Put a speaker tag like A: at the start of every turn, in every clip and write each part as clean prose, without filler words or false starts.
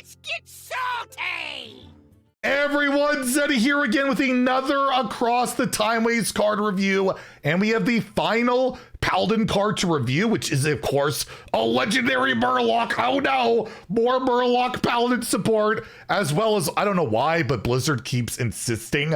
A: Let's get salty!
B: Everyone, Zeddy here again with another Across the Timeways card review, and we have the final Paladin card to review, which is, of course, a legendary MURLOC. Oh no, more MURLOC Paladin support, as well as, I don't know why, but Blizzard keeps insisting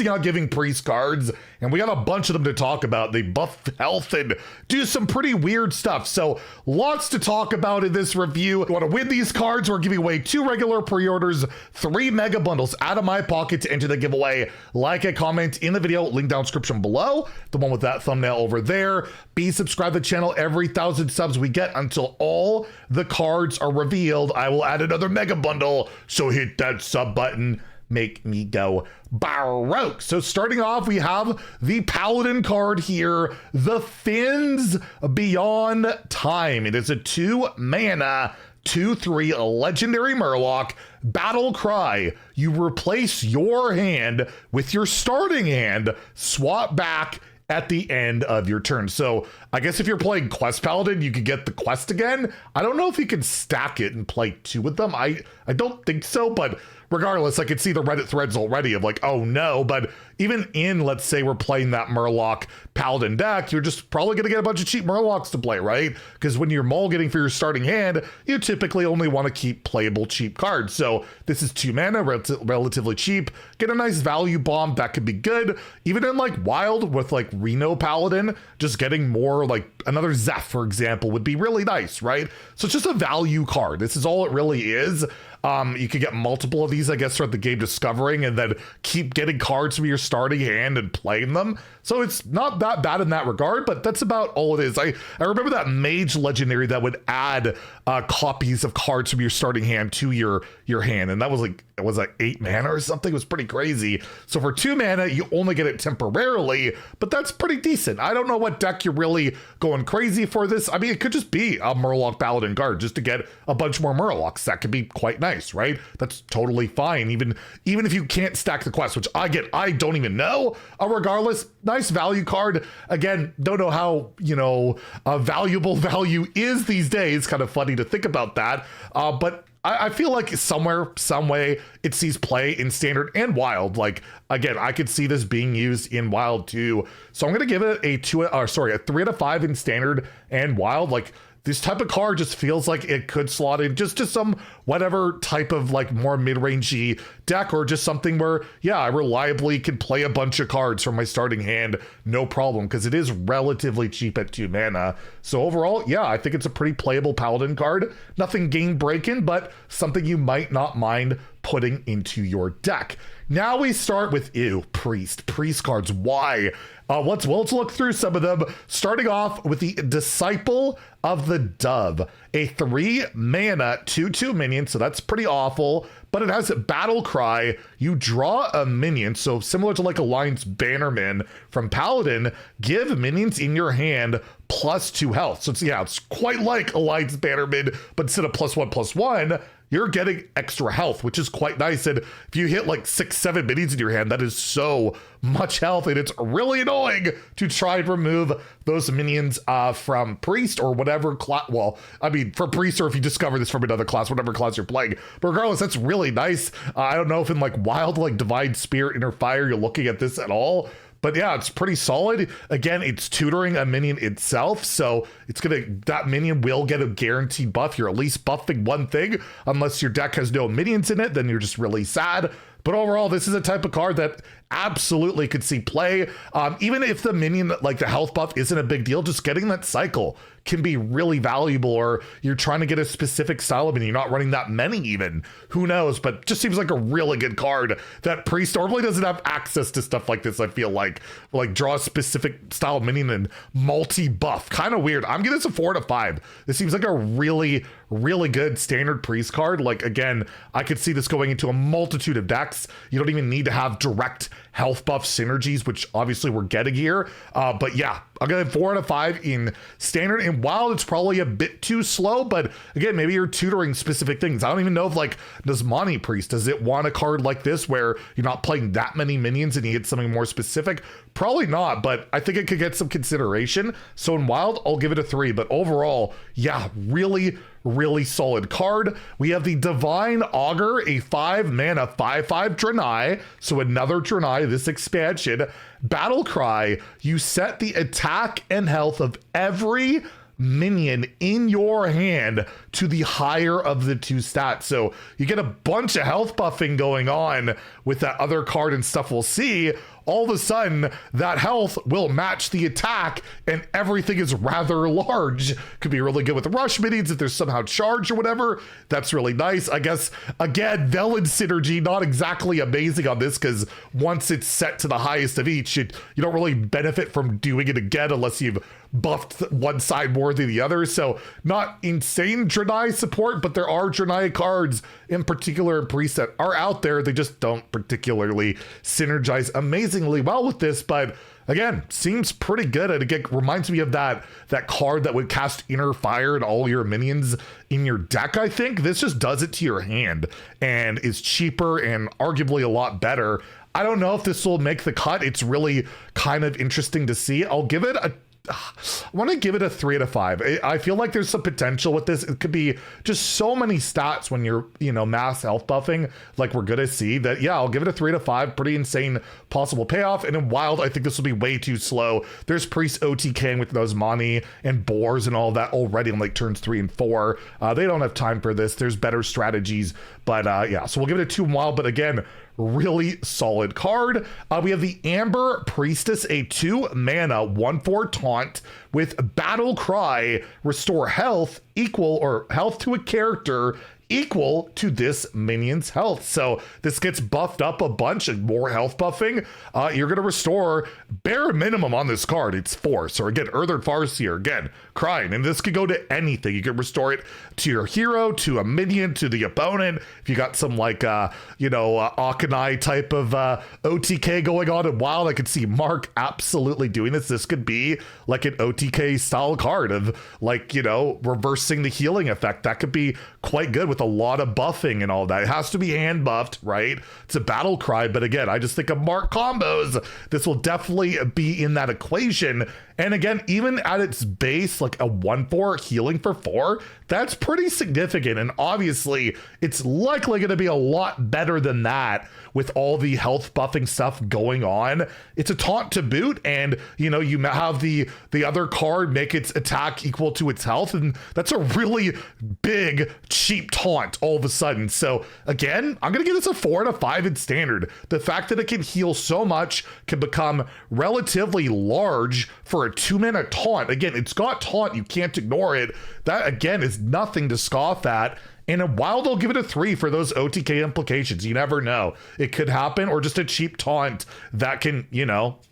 B: on giving priest cards, and we got a bunch of them to talk about. They buff health and do some pretty weird stuff, so lots to talk about in this review. If you want to win these cards, we're giving away 2 regular pre-orders, 3 mega bundles out of my pocket to enter the giveaway. Like and comment in the video, link down description below, the one with that thumbnail over there. Be subscribed to the channel. Every 1,000 subs we get until all the cards are revealed, I will add another mega bundle, so hit that sub button. Make me go baroque. So starting off, we have the Paladin card here, the Fins Beyond Time. It is a 2 mana, 2/3 legendary MURLOC. Battle Cry. You replace your hand with your starting hand, swap back at the end of your turn. So I guess if you're playing Quest Paladin, you could get the quest again. I don't know if you can stack it and play 2 of them. I don't think so, but regardless, I could see the Reddit threads already of like, oh no, but even in, let's say we're playing that MURLOC Paladin deck, you're just probably gonna get a bunch of cheap MURLOCs to play, right? Because when you're mulliganing for your starting hand, you typically only want to keep playable cheap cards. So this is 2 mana, relatively cheap. Get a nice value bomb, that could be good. Even in like Wild with like Reno Paladin, just getting more like another Zeph, for example, would be really nice, right? So it's just a value card. This is all it really is. You could get multiple of these, I guess, throughout the game discovering, and then keep getting cards from your starting hand and playing them. So it's not that bad in that regard, but that's about all it is. I remember that Mage Legendary that would add copies of cards from your starting hand to your hand, and that was like, it was like 8 mana or something. It was pretty crazy. So for 2 mana, you only get it temporarily, but that's pretty decent. I don't know what deck you're really going crazy for this. I mean, it could just be a MURLOC Paladin card just to get a bunch more MURLOCs. That could be quite nice, right? That's totally fine. Even if you can't stack the quest, which I don't even know. Regardless, nice value card. Again, don't know how, valuable value is these days. Kind of funny to think about that. But I feel like somewhere, some way, it sees play in Standard and Wild. Like, again, I could see this being used in Wild too. So I'm going to give it a 3 out of 5 in Standard and Wild. Like, this type of card just feels like it could slot in just to some whatever type of like more mid-rangey deck, or just something where, yeah, I reliably can play a bunch of cards from my starting hand, no problem, because it is relatively cheap at 2 mana. So overall, yeah, I think it's a pretty playable Paladin card. Nothing game-breaking, but something you might not mind putting into your deck. Now we start with, priest cards. Why? Let's look through some of them, starting off with the Disciple of the Dove, a 3 mana 2/2 minion, so that's pretty awful, but it has Battle Cry. You draw a minion, so similar to like Alliance Bannerman from Paladin, give minions in your hand +2 health. So it's quite like Alliance Bannerman, but instead of +1/+1, you're getting extra health, which is quite nice. And if you hit like 6-7 minions in your hand, that is so much health, and it's really annoying to try and remove those minions from Priest or whatever class. Well, I mean, for Priest, or if you discover this from another class, whatever class you're playing. But regardless, that's really nice. I don't know if in like Wild, like Divine Spirit, Inner Fire, you're looking at this at all. But yeah, it's pretty solid. Again, it's tutoring a minion itself, so that minion will get a guaranteed buff. You're at least buffing one thing, unless your deck has no minions in it, then you're just really sad. But overall, this is a type of card that absolutely could see play. Even if the minion, like the health buff, isn't a big deal, just getting that cycle can be really valuable, or you're trying to get a specific style of minion, you're not running that many even. Who knows? But just seems like a really good card that Priest normally doesn't have access to stuff like this, I feel like draw a specific style of minion and multi-buff. Kind of weird. I'm giving this a 4 out of 5. This seems like a really, really good Standard Priest card. Like, again, I could see this going into a multitude of decks. You don't even need to have direct health buff synergies, which obviously we're getting here. But yeah, I'll give it 4 out of 5 in standard. And while it's probably a bit too slow, but again, maybe you're tutoring specific things. I don't even know if like, does Monty Priest, does it want a card like this where you're not playing that many minions and you get something more specific? Probably not, but I think it could get some consideration. So in wild, I'll give it a 3, but overall, yeah, really solid card. We have the Divine Augur, a 5-mana 5/5 Draenei. So another Draenei, this expansion. Battle Cry, you set the attack and health of every minion in your hand to the higher of the 2 stats. So you get a bunch of health buffing going on with that other card and stuff we'll see. All of a sudden, that health will match the attack and everything is rather large. Could be really good with rush minions if there's somehow charge or whatever. That's really nice. I guess, again, Velen synergy, not exactly amazing on this because once it's set to the highest of each, you don't really benefit from doing it again unless you've buffed one side more than the other. So not insane Draenei support, but there are Draenei cards in particular preset are out there. They just don't particularly synergize amazingly well with this, but again, seems pretty good. And again, reminds me of that card that would cast Inner Fire and all your minions in your deck. I think this just does it to your hand and is cheaper and arguably a lot better. I don't know if this will make the cut. It's really kind of interesting to see. I'll give it I want to give it a 3 out of 5. I feel like there's some potential with this. It could be just so many stats when you're, mass health buffing, like we're going to see that. Yeah, I'll give it a 3 out of 5. Pretty insane possible payoff. And in wild, I think this will be way too slow. There's Priest OTKing with those Mani and Boars and all that already on like turns 3 and 4. They don't have time for this. There's better strategies. But yeah, so we'll give it a 2 in wild. But again, really solid card. We have the Amber Priestess, a 2-mana 1/4 taunt with Battle Cry, restore health equal or health to a character equal to this minion's health. So this gets buffed up a bunch and more health buffing. You're going to restore bare minimum on this card. It's 4. So again, Earthen Farseer, again, crying. And this could go to anything. You can restore it to your hero, to a minion, to the opponent. If you got some like, Akanai type of OTK going on in wild, I could see Mark absolutely doing this. This could be like an OTK style card of like, reversing the healing effect. That could be quite good with a lot of buffing and all that. It has to be hand buffed, right? It's a Battle Cry, but again, I just think of Mark combos. This will definitely be in that equation. And again, even at its base, like a 1/4 healing for 4, that's pretty significant. And obviously, it's likely going to be a lot better than that with all the health buffing stuff going on. It's a taunt to boot, and you have the other card make its attack equal to its health, and that's a really big, cheap taunt all of a sudden. So again, I'm going to give this a 4 out of 5 in standard. The fact that it can heal so much can become relatively large for a 2-mana taunt. Again, it's got taunt, you can't ignore it. That again is nothing to scoff at. And in wild, I'll give it a 3 for those OTK implications. You never know. It could happen, or just a cheap taunt that can,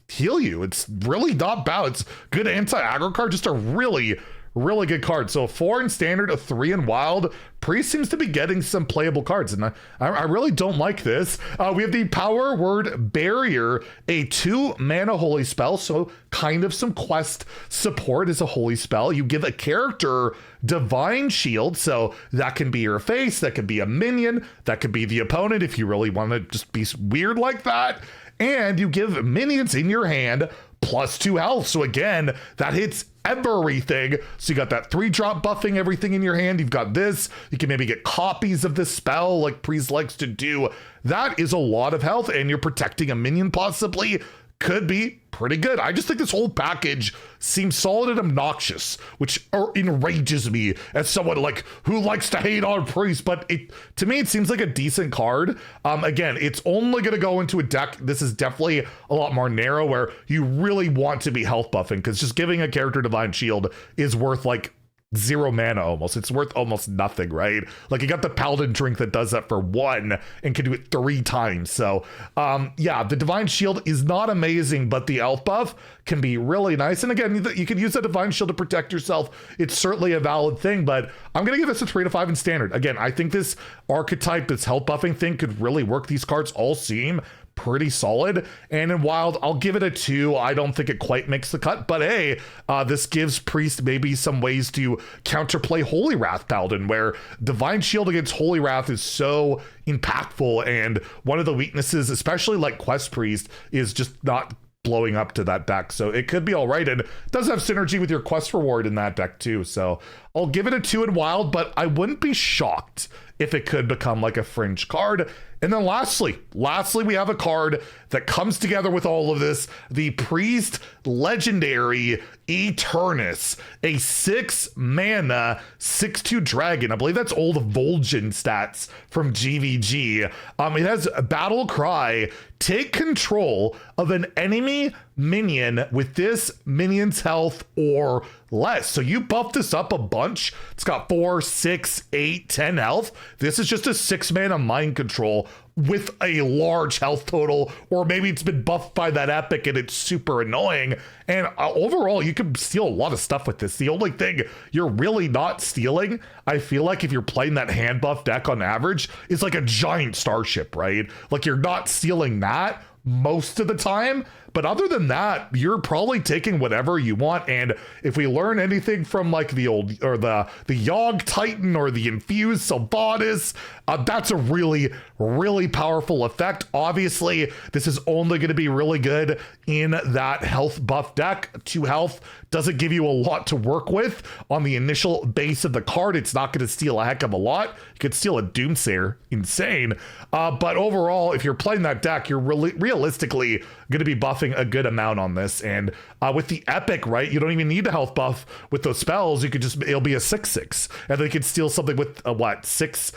B: heal you. It's really not bad. It's good anti-aggro card, just a really good card. So a 4 in standard, a 3 in wild. Priest seems to be getting some playable cards, and I really don't like this. We have the Power Word Barrier, a 2-mana holy spell, so kind of some quest support as a holy spell. You give a character Divine Shield, so that can be your face, that could be a minion, that could be the opponent if you really want to just be weird like that. And you give minions in your hand +2 health. So again, that hits everything. So you got that 3-drop buffing everything in your hand. You've got this. You can maybe get copies of this spell like Priest likes to do. That is a lot of health, and you're protecting a minion possibly. Could be pretty good. I just think this whole package seems solid and obnoxious, which enrages me as someone like who likes to hate on Priest, but to me it seems like a decent card. Again, it's only going to go into a deck. This is definitely a lot more narrow where you really want to be health buffing, because just giving a character Divine Shield is worth like 0 mana almost. It's worth almost nothing, right? Like you got the Paladin drink that does that for 1 and can do it 3 times. So yeah, the Divine Shield is not amazing, but the health buff can be really nice. And again, you can use a Divine Shield to protect yourself. It's certainly a valid thing, but I'm going to give this a 3 to 5 in standard. Again, I think this archetype, this health buffing thing could really work. These cards all seem pretty solid. And in Wild, I'll give it a 2. I don't think it quite makes the cut, but hey, this gives Priest maybe some ways to counterplay Holy Wrath Paladin, where Divine Shield against Holy Wrath is so impactful, and one of the weaknesses, especially like Quest Priest, is just not blowing up to that deck. So it could be all right, and it does have synergy with your quest reward in that deck too. So I'll give it a 2 in Wild, but I wouldn't be shocked if it could become like a fringe card. And then lastly, we have a card that comes together with all of this, the Priest Legendary Eternus, a 6-mana 6/2 dragon. I believe that's old Vol'jin stats from GVG. It has a battle cry: take control of an enemy minion with this minion's health or less. So you buff this up a bunch. It's got 4, 6, 8, 10 health. This is just a 6-mana mind control with a large health total, or maybe it's been buffed by that epic and it's super annoying. And overall, you can steal a lot of stuff with this. The only thing you're really not stealing, I feel like, if you're playing that hand buff deck on average, is like a giant starship, right? Like, you're not stealing that most of the time, but other than that, you're probably taking whatever you want. And if we learn anything from like the old, or the Yogg Titan or the Infused Sylvanas, that's a really, really powerful effect. Obviously, this is only going to be really good in that health buff deck. 2 health doesn't give you a lot to work with on the initial base of the card. It's not going to steal a heck of a lot. You could steal a Doomsayer, insane. But overall, if you're playing that deck, you're really realistically going to be buffing a good amount on this. And with the epic, right, you don't even need a health buff with those spells. You could just, it'll be a 6/6, and then you could steal something with what, 6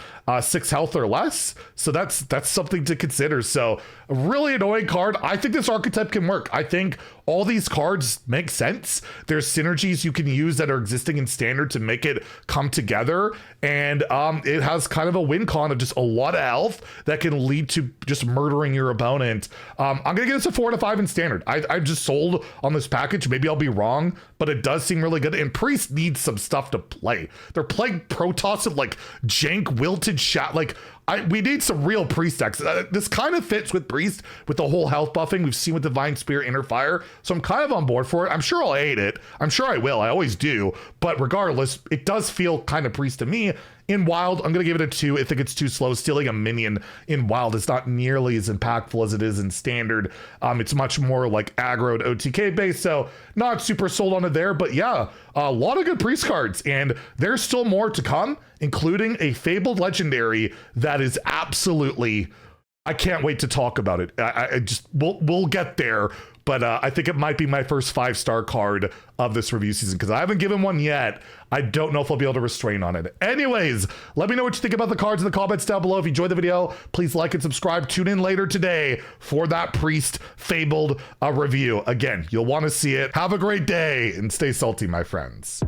B: health or less. So that's something to consider. So a really annoying card. I think this archetype can work. I think all these cards make sense. There's synergies you can use that are existing in standard to make it come together. And it has kind of a win con of just a lot of health that can lead to just murdering your opponent. I'm gonna give this a 4 to 5 in standard. I'm just sold on this package. Maybe I'll be wrong, but it does seem really good. And Priest needs some stuff to play. They're playing Protoss of like jank wilted shot. Like, we need some real Priest decks. This kind of fits with Priest with the whole health buffing we've seen with Divine Spirit, Inner Fire. So I'm kind of on board for it. I'm sure I'll hate it. I'm sure I will. I always do. But regardless, it does feel kind of Priest to me. In Wild, I'm going to give it a 2. I think it's too slow. Stealing a minion in Wild is not nearly as impactful as it is in Standard. It's much more like aggroed OTK based, so not super sold on it there. But yeah, a lot of good Priest cards, and there's still more to come, including a Fabled Legendary that is absolutely, I can't wait to talk about it. I just, we'll get there. But I think it might be my first 5-star card of this review season, because I haven't given one yet. I don't know if I'll be able to restrain on it. Anyways, let me know what you think about the cards in the comments down below. If you enjoyed the video, please like and subscribe. Tune in later today for that Priest Fabled review. Again, you'll want to see it. Have a great day and stay salty, my friends.